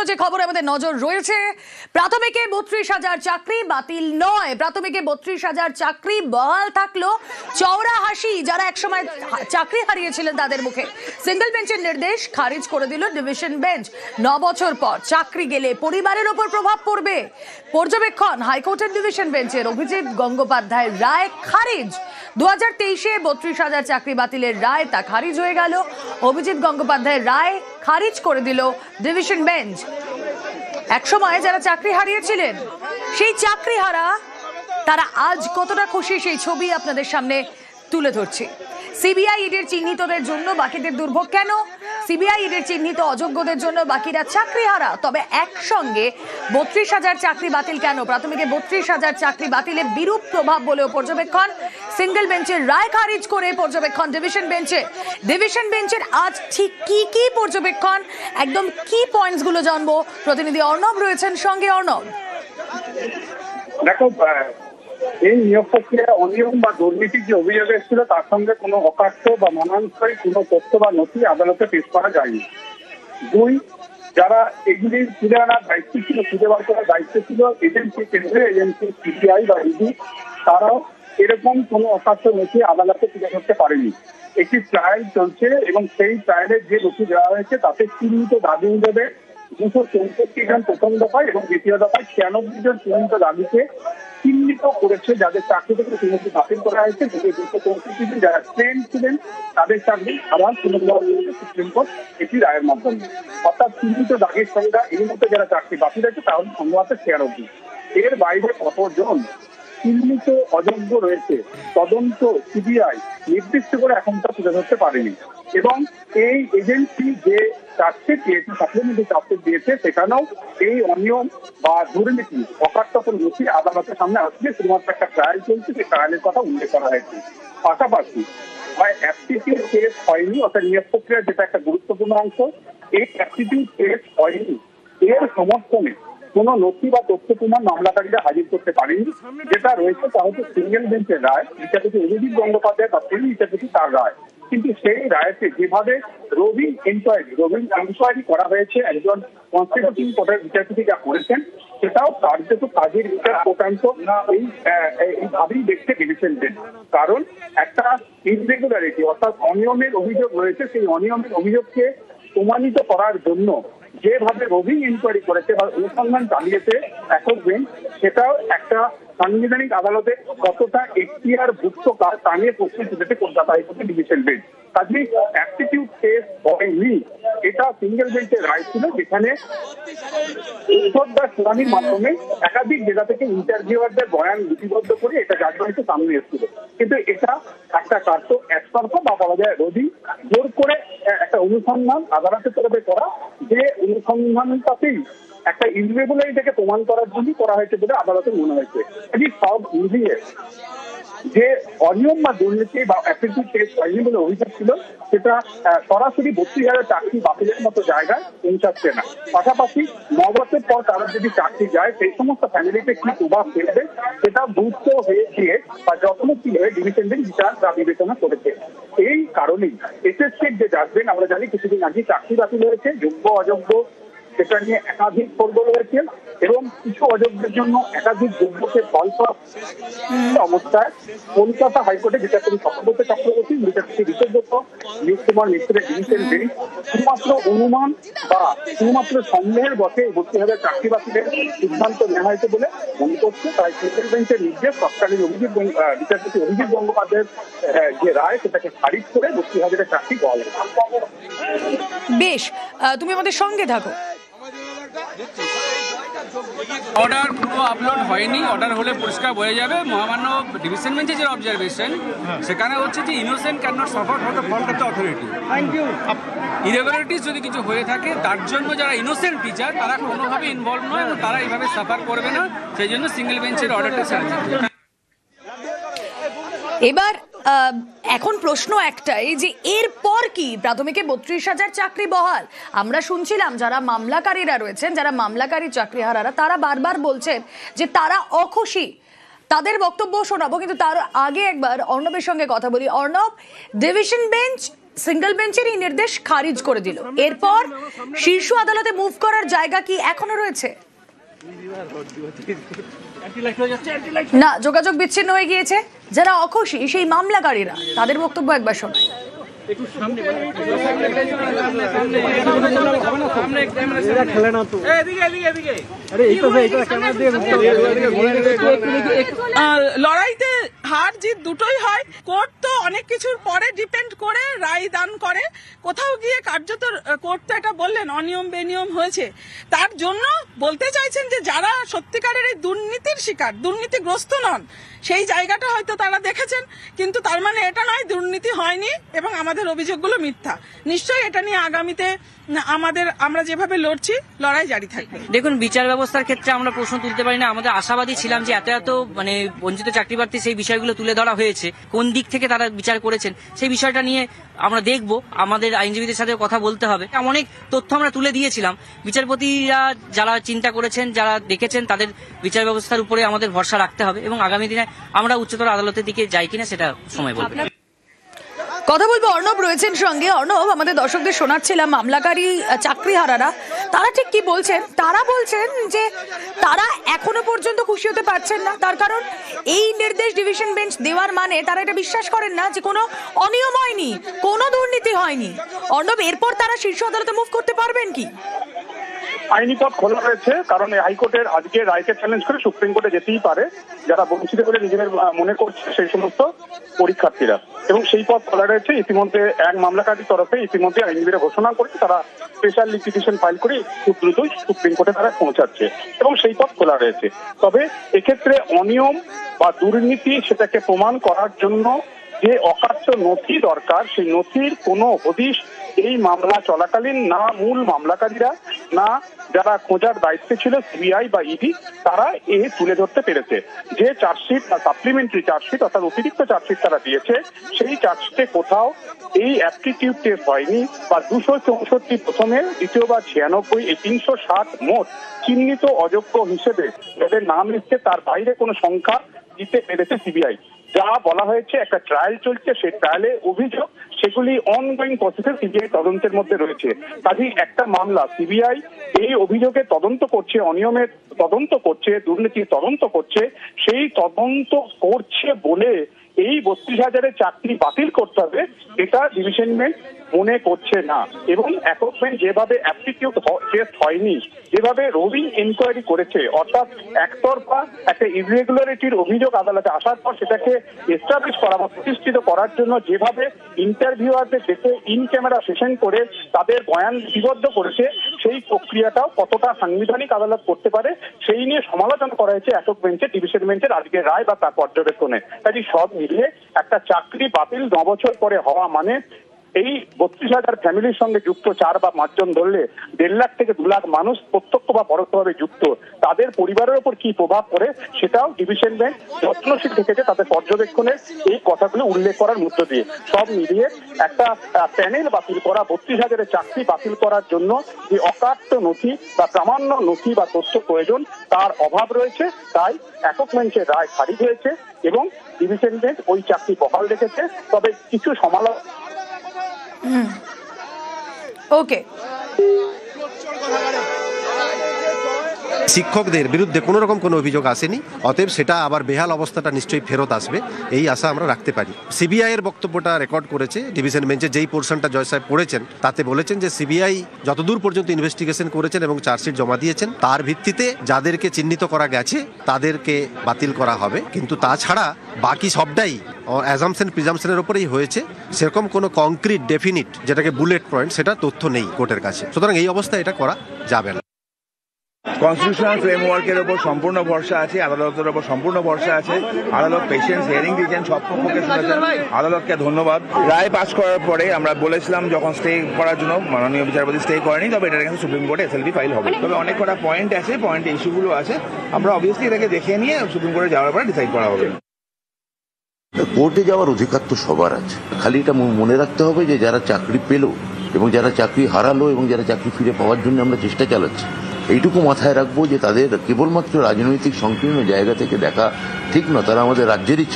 যে খবর আমাদের নজর রয়েছে, প্রাথমিকে 32,000 চাকরি বাতিল নয়, প্রাথমিকে 32,000 চাকরি বহাল থাকলো। চওড়া হাসি যারা একসময় চাকরি হারিয়েছিলেন তাদের মুখে। সিঙ্গেল বেঞ্চের নির্দেশ খারিজ করে দিল ডিভিশন বেঞ্চ। 9 বছর পর চাকরি গেলে পরিবারের ওপর প্রভাব পড়বে, পর্যবেক্ষণ হাইকোর্টের ডিভিশন বেঞ্চের। অভিজিৎ গঙ্গোপাধ্যায়ের রায় খারিজ। 2023-এ 32,000 চাকরি বাতিলের রায় তা খারিজ হয়ে গেল। অভিজিৎ গঙ্গোপাধ্যায়ের রায় খারিজ করে দিল ডিভিশন বেঞ্চ। একসময় যারা চাকরি হারিয়েছিলেন সেই চাকরি হারা তারা আজ কতটা খুশি সেই ছবি আপনাদের সামনে তুলে ধরছি। সিবিআই ইডির চিহ্নিতদের জন্য বাকিদের দুর্ভোগ কেন? সিবিআই ইডির চিহ্নিত অযোগ্যদের জন্য বাকিরা চাকরি হারা। তবে একসঙ্গে 32,000 চাকরি বাতিল কেন? প্রাথমিকে 32,000 চাকরি বাতিলে বিরূপ প্রভাব বলেও পর্যবেক্ষণ। সিঙ্গেল বেঞ্চের রায় খারিজ করে পর্যবেক্ষণ ডিভিশন বেঞ্চে। ডিভিশন বেঞ্চের আজ ঠিক কি পর্যবেক্ষণ, একদম কি পয়েন্টস গুলো জানবো। প্রতিনিধি অর্ণব রয়েছেন সঙ্গে। অর্ণব, দেখো, এই নিয়োগ প্রক্রিয়া অনিয়ম বা দুর্নীতির যে অভিযোগ এসেছিল তার সঙ্গে কোনো অকাট্য বা মানানসই কোনো তথ্য বা নথি আদালতে পেশ করা যায়নি। দুই, যারা এগুলি তুলে আনার দায়িত্ব ছিল, খুঁজে বার করার দায়িত্ব ছিল এজেন্সি, কেন্দ্রীয় এজেন্সি সিবিআই বা ইডি, তারাও এরকম কোনো অকাট্য নথি আদালতে তুলে ধরতে পারেনি। একটি ট্রায়াল চলছে এবং সেই ট্রায়ালে যে নথি দেওয়া হয়েছে তাতে চিহ্নিত দাবি হিসেবে 264 জন প্রথম দফায় এবং দ্বিতীয় দফায় 96 জন চিহ্নিত দাবিকে চিহ্নিত করেছে, যাদের চাকরি থেকে চিহ্নিত বাতিল করা হয়েছে। 264 জন যারা ট্রেন ছিলেন তাদের চাকরি আবার পুনর্বহাল করেছে সুপ্রিম কোর্ট একটি রায়ের মাধ্যমে। অর্থাৎ চিহ্নিত দাগের সংখ্যা এই মুহূর্তে যারা চাকরি বাতিল হয়েছে তাহলে সংখ্যা আছে 96। এর বাইরে কতজন চিহ্নিত অযোগ্য রয়েছে তদন্ত সিবিআই নির্দিষ্ট করে এখন তা তুলে ধরতে পারেনি। এবং এই এজেন্সি যে চার্জশিট দিয়েছে, সাপ্লিমেন্টারি চার্জশিট দিয়েছে, সেখানেও এই অনিয়ম বা দুর্নীতি অকাট্য নথি আদালতের সামনে আসছে। শুধুমাত্র একটা ট্রায়াল চলছে, সেই ট্রায়ালের কথা উল্লেখ করা হয়েছে। পাশাপাশি অ্যাপটিটিউড টেস্ট হয়নি, অর্থাৎ নিয়োগ প্রক্রিয়ার যেটা একটা গুরুত্বপূর্ণ অংশ, এই অ্যাপটিটিউড টেস্ট হয়নি। এর সমর্থনে কোনো নথি বা তথ্য প্রমাণ মামলাকারীরা হাজির করতে পারেনি। যেটা রয়েছে তা হচ্ছে সিঙ্গেল বেঞ্চের রায়, বিচারপতি অভিজিৎ গঙ্গোপাধ্যায় বা তিনি বিচারপতি তার রায়। কিন্তু সেই রায়তে যেভাবে রবিং ইনকোয়ারি করা হয়েছে, একজন কনস্টিটিউশন কোর্টের বিচারপতি যা করেছেন, সেটাও কার্যত কাজের বিচার কোটান্ত এইভাবেই দেখতে ডিভিশন বেঞ্চ। কারণ একটা ইনরেগুলারিটি অর্থাৎ অনিয়মের অভিযোগ রয়েছে, সেই অনিয়মের অভিযোগকে প্রমাণিত করার জন্য যেভাবে রবিং ইনকোয়ারি করেছে বা অনুসন্ধান চালিয়েছে একক বেঞ্চ, সেটাও একটা সাংবিধানিক আদালতে কতটা এখতিয়ার ভুক্ত কাজ তা নিয়ে প্রশ্ন তুলেছে কলকাতা হাইকোর্টের ডিভিশন বেঞ্চ। কাজেই অ্যাপটিটিউড টেস্ট হয়নি, এটা সিঙ্গেল বেঞ্চের রায় ছিল, যেখানে শুনানির মাধ্যমে একাধিক জেলা থেকে ইন্টারভিউয়ারদের বয়ান লিপিবদ্ধ করে এটা জাজমেন্টের সামনে এসেছিল। কিন্তু এটা একটা কার্য একতরফা বা বলা যায় রোধী জোর করে একটা অনুসন্ধান আদালতের তরফে করা, যে অনুসন্ধানটাতেই একটা ইরেগুলারিটিকে প্রমাণ করার জন্য করা হয়েছে বলে আদালতের মনে হয়েছে। সব মিলিয়ে যে অনিয়ম বা দুর্নীতি বা অ্যাপটিটিউড টেস্ট হয়নি বলে অভিযোগ ছিল, সেটা সরাসরি 32,000 চাকরি বাতিলের মতো জায়গায় পৌঁছাচ্ছে না। পাশাপাশি 9 বছর পর তারা যদি চাকরি যায় সেই সমস্ত ফ্যামিলিতে কি প্রভাব ফেলবে সেটা গুরুত্ব হয়ে দিয়ে বা যত্নশী হয়ে ডিভিশন বেঞ্চ বিচার বা বিবেচনা করেছে। এই কারণেই এসএসসির যে জাজমেন্ট, আমরা জানি কিছুদিন আগে চাকরি বাতিল হয়েছে, যোগ্য অযোগ্য সেটা নিয়ে একাধিক ফোরগোল হয়েছে এবং কিছু অযোগ্যের জন্য একাধিক যোগ্যকে ফল অবস্থায় কলকাতা হাইকোর্টে বিচারপতি সত্যব্রত চক্রবর্তী, বিচারপতি বিশেষজ্ঞ নিয়োগ কুমার মিত্রের ডিভিশন বেঞ্চ শুধুমাত্র অনুমান বা শুধুমাত্র সন্দেহের বসে 32,000 চাকরি বাতিলের সিদ্ধান্ত নেওয়া হয়েছে বলে মনে করছে। তাই সিঙ্গেল বেঞ্চের নির্দেশ তৎকালীন বিচারপতি অভিজিৎ গঙ্গোপাধ্যায়ের যে রায় সেটাকে খারিজ করে 32,000 চাকরি বহাল। বেশ, তুমি আমাদের সঙ্গে থাকো। অর্ডার পুরো আপলোড হয়নি, অর্ডার হলে পরিষ্কার বোঝা যাবে। মহামান্য ডিভিশন বেঞ্চে যে অবজারভেশন, সেখানে হচ্ছে যে innocent can not suffer for the fault of the authority. Irregularities যদি কিছু হয়ে থাকে তার জন্য যারা ইনোসেন্ট টিচার তারা কোনোভাবে ইনভলভ নয় এবং তারা এইভাবে সাফার করবে না, সেই জন্য সিঙ্গেল বেঞ্চের অর্ডারটা ছেড়েছে। এবার এখন প্রশ্ন একটাই যে এরপর কি? প্রাথমিকে 32,000 চাকরি বহাল। আমরা শুনছিলাম যারা মামলাকারীরা রয়েছেন, যারা মামলাকারী চাকরিহারারা, তারা বারবার বলছেন যে তারা অখুশি। তাদের বক্তব্য শোনাবো, কিন্তু তার আগে একবার অর্ণবের সঙ্গে কথা বলি। অর্ণব, ডিভিশন বেঞ্চ সিঙ্গেল বেঞ্চের এই নির্দেশ খারিজ করে দিল। এরপর শীর্ষ আদালতে মুভ করার জায়গা কি এখনো রয়েছে? না, যোগাযোগ বিচ্ছিন্ন হয়ে গিয়েছে। যারা অখুশি সেই মামলাকারীরা, তাদের বক্তব্য একবার শোনাই। লড়াইতে হার জিত দুটোই হয়। কোর্ট তো অনেক কিছুর পরে ডিপেন্ড করে রায় দান করে। কোথাও গিয়ে কার্যত কোর্ট তো এটা বললেন অনিয়ম বেনিয়ম হয়েছে, তার জন্য বলতে চাইছেন যে যারা সত্যিকারের এই দুর্নীতির শিকার, দুর্নীতিগ্রস্ত নন, সেই জায়গাটা হয়তো তারা দেখেছেন, কিন্তু তার মানে এটা নয় দুর্নীতি হয়নি এবং আমাদের অভিযোগগুলো মিথ্যা। নিশ্চয়ই এটা নিয়ে আগামীতে আমরা যেভাবে লড়ছি, লড়াই জারি থাকবে। দেখুন, বিচার ব্যবস্থার ক্ষেত্রে আমরা প্রশ্ন তুলতে পারি না। আমাদের আশাবাদী ছিলাম যে এত বঞ্চিত চাকরি প্রার্থী সেই বিষয়গুলো তুলে ধরা হয়েছে, কোন দিক থেকে তারা বিচার করেছেন সেই বিষয়টা নিয়ে আমরা দেখব। আমাদের আইনজীবীদের সাথে কথা বলতে হবে। অনেক তথ্য আমরা তুলে দিয়েছিলাম। বিচারপতিরা যারা চিন্তা করেছেন, যারা দেখেছেন, তাদের বিচার ব্যবস্থার উপরে আমাদের ভরসা রাখতে হবে এবং আগামী দিনে আমরা উচ্চতর আদালতের দিকে যাই কিনা সেটা সময় বলবে। কথা বলবো, অর্ণব রয়েছেন সঙ্গে। অর্ণব, আমাদের দর্শকদের শোনাচ্ছিলাম মামলাকারী চাকরিহারারা তারা ঠিক কি বলছেন। তারা বলছেন যে তারা এখনো পর্যন্ত খুশি হতে পারছেন না, তার কারণ এই নির্দেশ ডিভিশন বেঞ্চ দেওয়ার মানে তারা এটা বিশ্বাস করেন না যে কোনো অনিয়ম হয়নি, কোনো দুর্নীতি হয়নি। অর্ণব, এরপর তারা শীর্ষ আদালতে মুভ করতে পারবেন কি? আইনি পথ খোলা রয়েছে, কারণ হাইকোর্টের আজকে রায়কে চ্যালেঞ্জ করে সুপ্রিম কোর্টে যেতেই পারে যারা বঞ্চিত বলে নিজেদের মনে করছে সেই সমস্ত পরীক্ষার্থীরা, এবং সেই পথ খোলা রয়েছে। ইতিমধ্যে এক মামলাকারীর তরফে ইতিমধ্যে আইনজীবীরা ঘোষণা করেছে তারা স্পেশাল লিটিগেশন ফাইল করে খুব দ্রুতই সুপ্রিম কোর্টে তারা পৌঁছাচ্ছে এবং সেই পথ খোলা রয়েছে। তবে এক্ষেত্রে অনিয়ম বা দুর্নীতি সেটাকে প্রমাণ করার জন্য যে অকাট্য নথি দরকার, সেই নথির কোনো হদিশ এই মামলা চলাকালীন না মূল মামলাকারীরা, না যারা খোঁজার দায়িত্বে ছিল সিবিআই বা ইডি, তারা তুলে ধরতে পেরেছে। যে চার্জশিট বা সাপ্লিমেন্টারি চার্জশিট অর্থাৎ অতিরিক্ত চার্জশিট তারা দিয়েছে, সেই চার্জশিটে কোথাও এই অ্যাপটিটিউড টেস্ট হয়নি বা 264 প্রথমে, দ্বিতীয়বার 96, এই 360 মোট চিহ্নিত অযোগ্য হিসেবে যাদের নাম এসছে তার বাইরে কোনো সংখ্যা দিতে পেরেছে সিবিআই। যা বলা হয়েছে একটা ট্রায়াল চলছে, সেই ট্রায়ালে অভিযোগ সেগুলি অনগোয়িং প্রসেসে সিবিআই তদন্তের মধ্যে রয়েছে। কাজেই একটা মামলা সিবিআই এই অভিযোগে তদন্ত করছে, অনিয়মের তদন্ত করছে, দুর্নীতির তদন্ত করছে, সেই তদন্ত করছে বলে এই 32,000-এর চাকরি বাতিল করতে হবে এটা ডিভিশন বেঞ্চ মনে করছে না। এবং একক বেঞ্চ যেভাবে অ্যাপটিটিউড টেস্ট হয়নি, যেভাবে রোভিং ইনকোয়ারি করেছে, অর্থাৎ একতরফা একটা ইরেগুলারিটির অভিযোগ আদালতে আসার পর সেটাকে এস্টাবলিশ করা বা প্রতিষ্ঠিত করার জন্য যেভাবে ইন্টারভিউয়ারদের ডেকে ইন ক্যামেরা সেশন করে তাদের বয়ান লিপিবদ্ধ করেছে, সেই প্রক্রিয়াটাও কতটা সাংবিধানিক আদালত করতে পারে সেই নিয়ে সমালোচনা করা হয়েছে একক বেঞ্চে, ডিভিশন বেঞ্চের আজকের রায় বা তার পর্যবেক্ষণে। কাজে সব মিলিয়ে একটা চাকরি বাতিল 9 বছর পরে হওয়া মানে এই 32,000 ফ্যামিলির সঙ্গে যুক্ত 4 বা 5 জন ধরলে 1.5 লাখ থেকে 2 লাখ মানুষ প্রত্যক্ষ বা পরোক্ষভাবে যুক্ত, তাদের পরিবারের উপর কি প্রভাব পড়ে সেটাও ডিভিশন বেঞ্চ যত্নশীল থেকেছে তাদের পর্যবেক্ষণে এই কথাগুলো উল্লেখ করার মধ্য দিয়ে। সব মিলিয়ে একটা প্যানেল বাতিল করা, 32,000-এর চাকরি বাতিল করার জন্য যে অকাট্য নথি বা প্রামাণ্য নথি বা তথ্য প্রয়োজন তার অভাব রয়েছে। তাই একক বেঞ্চের রায় খারিজ হয়েছে এবং ডিভিশন বেঞ্চ ওই চাকরি বহাল রেখেছে। তবে কিছু সমালোচনা ওকে, শিক্ষকদের বিরুদ্ধে কোনো রকম কোনো অভিযোগ আসেনি, অতএব সেটা আবার বেহাল অবস্থাটা নিশ্চয়ই ফেরত আসবে এই আশা আমরা রাখতে পারি। সিবিআই এর বক্তব্যটা রেকর্ড করেছে ডিভিশন বেঞ্চে, যেই পোর্শনটা জয় সাহেব পড়েছেন তাতে বলেছেন যে সিবিআই যতদূর পর্যন্ত ইনভেস্টিগেশন করেছেন এবং চার্জশিট জমা দিয়েছেন তার ভিত্তিতে যাদেরকে চিহ্নিত করা গেছে তাদেরকে বাতিল করা হবে, কিন্তু তাছাড়া বাকি সবটাই অ্যাজাম্পশন প্রিজাম্পশনের উপরেই হয়েছে। সেরকম কোনো কংক্রিট ডেফিনিট যেটাকে বুলেট পয়েন্ট সেটা তথ্য নেই কোর্টের কাছে, সুতরাং এই অবস্থায় এটা করা যাবে না। কনস্টিটিউশনাল ফ্রেমওয়ার্কের ওপর সম্পূর্ণ ভরসা আছে, আদালতের ওপর সম্পূর্ণ ভরসা আছে। আদালত পেশেন্স হিয়ারিং দিয়েছেন, সব পক্ষকে শুনেছেন, আদালতকে ধন্যবাদ। রায় পাস করার পরে আমরা বলেছিলাম যখন স্টে করার জন্য, মাননীয় বিচারপতি স্টে করেনি, তবে এটার কিন্তু সুপ্রিম কোর্টে এসএলপি ফাইল হবে। তবে অনেক কটা পয়েন্ট আছে, পয়েন্ট ইস্যুগুলো আছে, আমরা অবভিয়াসলি এটাকে দেখে নিয়ে সুপ্রিম কোর্টে যাওয়ার পরে ডিসাইড করা হবে। কোর্টে যাওয়ার অধিকার তো সবার আছে, খালি এটা মনে রাখতে হবে যে যারা চাকরি পেল এবং যারা চাকরি হারালো এবং যারা চাকরি ফিরে পাওয়ার জন্য আমরা চেষ্টা চালাচ্ছি, এইটুকু মাথায় রাখবো যে তাদের কেবলমাত্র রাজনৈতিক সংকীর্ণ জায়গা থেকে দেখা ঠিক না। তারা আমাদের রাজ্যেরই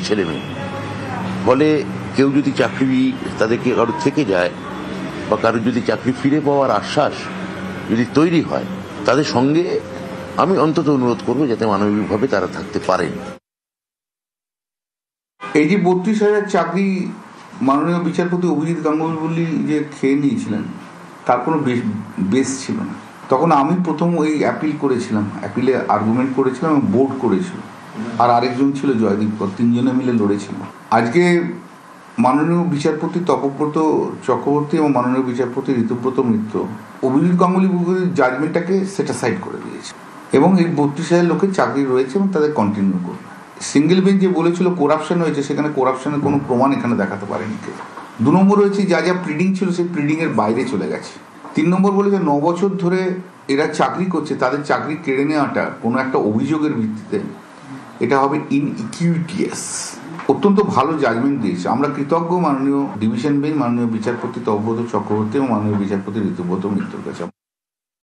ছেলে মেয়ে। ফলে কেউ যদি চাকরি তাদেরকে কারোর থেকে যায় বা কারোর যদি চাকরি ফিরে পাওয়ার আশ্বাস যদি তৈরি হয়, তাদের সঙ্গে আমি অন্তত অনুরোধ করবো যাতে মানবিকভাবে তারা থাকতে পারেন। এই যে 32,000 চাকরি মাননীয় বিচারপতি অভিজিৎ গাঙ্গুলি যে খেয়ে নিয়েছিলেন, তার কোনো বেস ছিল না। তখন আমি প্রথম ওই অ্যাপিল করেছিলাম, অ্যাপিলে আর্গুমেন্ট করেছিলাম এবং বোর্ড করেছিল, আর আরেকজন ছিল জয়দীপ কর, 3 জনে মিলে লড়েছিল। আজকে মাননীয় বিচারপতি তপব্রত চক্রবর্তী এবং মাননীয় বিচারপতি ঋতুব্রত মিত্র অভিজিৎ গাঙ্গুলি জাজমেন্টটাকে সেটাসাইড করে দিয়েছে এবং এই 32,000 লোকের চাকরি রয়েছে এবং তাদের কন্টিনিউ করবে। সিঙ্গেল বেঞ্চ যে বলেছিল করাপশন হয়েছে, সেখানে করাপশনের কোনো প্রমাণ এখানে দেখাতে পারেনি কেউ। 2 নম্বর হয়েছে যা যা প্রিডিং ছিল সেই প্রিডিংয়ের বাইরে চলে গেছে। 3 নম্বর বলেছে 9 বছর ধরে এরা চাকরি করছে, তাদের চাকরি কেড়ে নেওয়াটা কোনো একটা অভিযোগের ভিত্তিতে এটা হবে ইনইকুইটিয়াস। অত্যন্ত ভালো জাজমেন্ট দিয়েছে, আমরা কৃতজ্ঞ মাননীয় ডিভিশন বেঞ্চ, মাননীয় বিচারপতি তপব্রত চক্রবর্তী এবং মাননীয় বিচারপতি ঋতুব্রত মিত্রের কাছে।